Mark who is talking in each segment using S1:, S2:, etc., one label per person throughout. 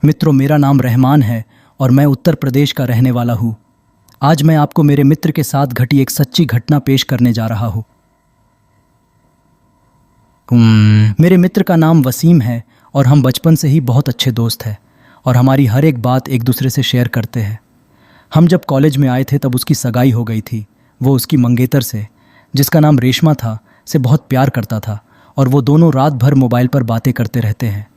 S1: मित्रों, मेरा नाम रहमान है और मैं उत्तर प्रदेश का रहने वाला हूँ। आज मैं आपको मेरे मित्र के साथ घटी एक सच्ची घटना पेश करने जा रहा हूँ। मेरे मित्र का नाम वसीम है और हम बचपन से ही बहुत अच्छे दोस्त हैं और हमारी हर एक बात एक दूसरे से शेयर करते हैं। हम जब कॉलेज में आए थे तब उसकी सगाई हो गई थी। वो उसकी मंगेतर से, जिसका नाम रेशमा था, से बहुत प्यार करता था और वो दोनों रात भर मोबाइल पर बातें करते रहते हैं।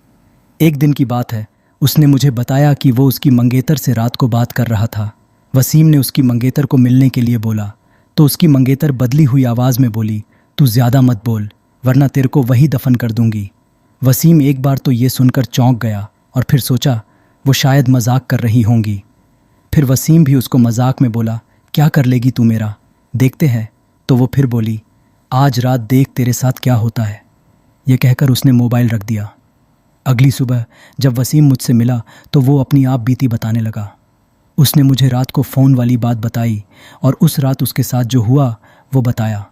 S1: एक दिन की बात है, उसने मुझे बताया कि वो उसकी मंगेतर से रात को बात कर रहा था। वसीम ने उसकी मंगेतर को मिलने के लिए बोला तो उसकी मंगेतर बदली हुई आवाज़ में बोली, तू ज़्यादा मत बोल वरना तेरे को वही दफन कर दूंगी। वसीम एक बार तो ये सुनकर चौंक गया और फिर सोचा वो शायद मजाक कर रही होंगी। फिर वसीम भी उसको मजाक में बोला, क्या कर लेगी तू मेरा, देखते हैं। तो वो फिर बोली, आज रात देख तेरे साथ क्या होता है। ये कहकर उसने मोबाइल रख दिया। अगली सुबह जब वसीम मुझसे मिला तो वो अपनी आप बीती बताने लगा। उसने मुझे रात को फ़ोन वाली बात बताई और उस रात उसके साथ जो हुआ वो बताया।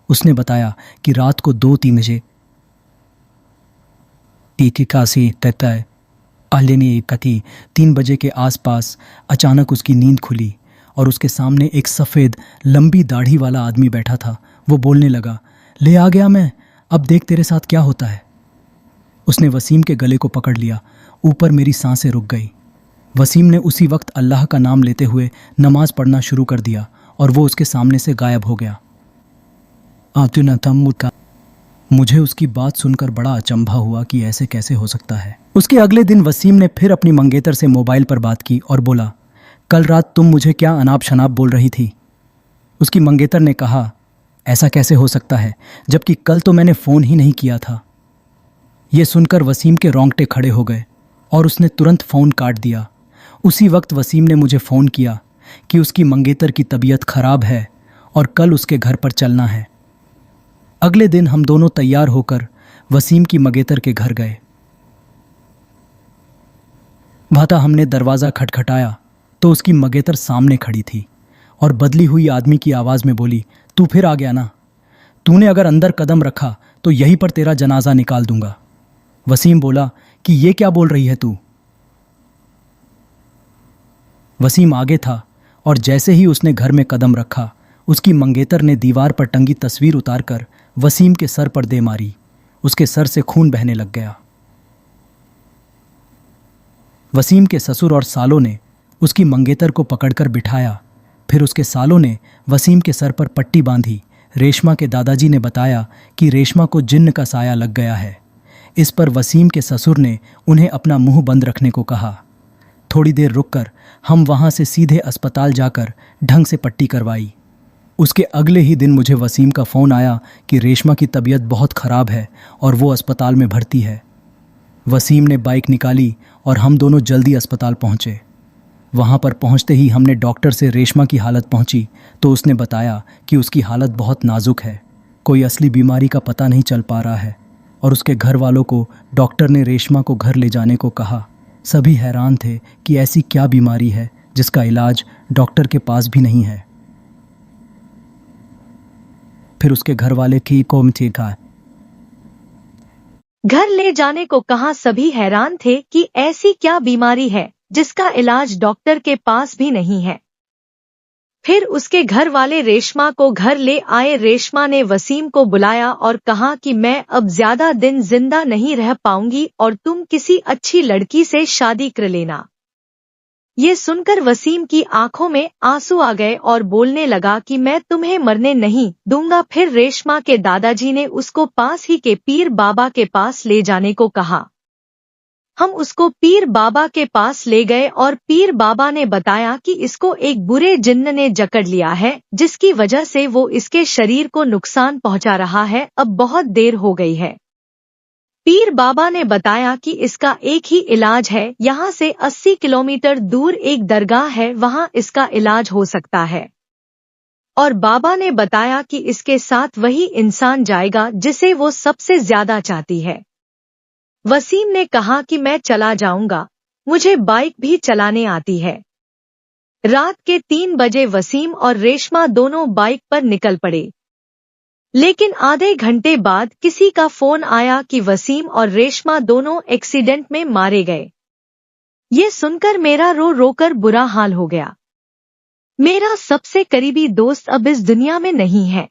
S1: उसने बताया कि रात को 2-3 बजे टीकी कासी तय आलिनी कथी 3 बजे के आसपास अचानक उसकी नींद खुली और उसके सामने एक सफ़ेद लंबी दाढ़ी वाला आदमी बैठा था। वो बोलने लगा, ले आ गया मैं, अब देख तेरे साथ क्या होता है। उसने वसीम के गले को पकड़ लिया। ऊपर मेरी सांसें रुक गई। वसीम ने उसी वक्त अल्लाह का नाम लेते हुए नमाज पढ़ना शुरू कर दिया और वो उसके सामने से गायब हो गया। मुझे उसकी बात सुनकर बड़ा अचंभा हुआ कि ऐसे कैसे हो सकता है। उसके अगले दिन वसीम ने फिर अपनी मंगेतर से मोबाइल पर बात की और बोला, कल रात तुम मुझे क्या अनाप शनाप बोल रही थी। उसकी मंगेतर ने कहा, ऐसा कैसे हो सकता है जबकि कल तो मैंने फ़ोन ही नहीं किया था। ये सुनकर वसीम के रोंगटे खड़े हो गए और उसने तुरंत फ़ोन काट दिया। उसी वक्त वसीम ने मुझे फ़ोन किया कि उसकी मंगेतर की तबीयत ख़राब है और कल उसके घर पर चलना है। अगले दिन हम दोनों तैयार होकर वसीम की मंगेतर के घर गए। भाता हमने दरवाज़ा खटखटाया तो उसकी मंगेतर सामने खड़ी थी और बदली हुई आदमी की आवाज़ में बोली, तू फिर आ गया ना, तूने अगर अंदर कदम रखा तो यहीं पर तेरा जनाजा निकाल दूंगा। वसीम बोला कि ये क्या बोल रही है तू। वसीम आगे था और जैसे ही उसने घर में कदम रखा उसकी मंगेतर ने दीवार पर टंगी तस्वीर उतारकर वसीम के सर पर दे मारी। उसके सर से खून बहने लग गया। वसीम के ससुर और सालों ने उसकी मंगेतर को पकड़कर बिठाया। फिर उसके सालों ने वसीम के सर पर पट्टी बांधी। रेशमा के दादाजी ने बताया कि रेशमा को जिन्न का साया लग गया है। इस पर वसीम के ससुर ने उन्हें अपना मुंह बंद रखने को कहा। थोड़ी देर रुककर हम वहां से सीधे अस्पताल जाकर ढंग से पट्टी करवाई। उसके अगले ही दिन मुझे वसीम का फ़ोन आया कि रेशमा की तबीयत बहुत ख़राब है और वो अस्पताल में भर्ती है। वसीम ने बाइक निकाली और हम दोनों जल्दी अस्पताल पहुँचे। वहाँ पर पहुँचते ही हमने डॉक्टर से रेशमा की हालत पहुँची तो उसने बताया कि उसकी हालत बहुत नाजुक है, कोई असली बीमारी का पता नहीं चल पा रहा है और उसके घर वालों को डॉक्टर ने रेशमा को घर ले जाने को कहा। सभी हैरान थे कि ऐसी क्या बीमारी है जिसका इलाज डॉक्टर के पास भी नहीं है। फिर उसके घर वाले की कौम थी का
S2: घर ले जाने को कहा। सभी हैरान थे कि ऐसी क्या बीमारी है जिसका इलाज डॉक्टर के पास भी नहीं है। फिर उसके घर वाले रेशमा को घर ले आए। रेशमा ने वसीम को बुलाया और कहा कि मैं अब ज्यादा दिन जिंदा नहीं रह पाऊंगी और तुम किसी अच्छी लड़की से शादी कर लेना। ये सुनकर वसीम की आंखों में आंसू आ गए और बोलने लगा कि मैं तुम्हें मरने नहीं दूंगा। फिर रेशमा के दादाजी ने उसको पास ही के पीर बाबा के पास ले जाने को कहा। हम उसको पीर बाबा के पास ले गए और पीर बाबा ने बताया कि इसको एक बुरे जिन्न ने जकड़ लिया है जिसकी वजह से वो इसके शरीर को नुकसान पहुंचा रहा है। अब बहुत देर हो गई है। पीर बाबा ने बताया कि इसका एक ही इलाज है, यहाँ से 80 किलोमीटर दूर एक दरगाह है, वहाँ इसका इलाज हो सकता है। और बाबा ने बताया कि इसके साथ वही इंसान जाएगा जिसे वो सबसे ज्यादा चाहती है। वसीम ने कहा कि मैं चला जाऊंगा, मुझे बाइक भी चलाने आती है। रात के 3 बजे वसीम और रेशमा दोनों बाइक पर निकल पड़े। लेकिन आधे घंटे बाद किसी का फोन आया कि वसीम और रेशमा दोनों एक्सीडेंट में मारे गए। ये सुनकर मेरा रो रोकर बुरा हाल हो गया। मेरा सबसे करीबी दोस्त अब इस दुनिया में नहीं है।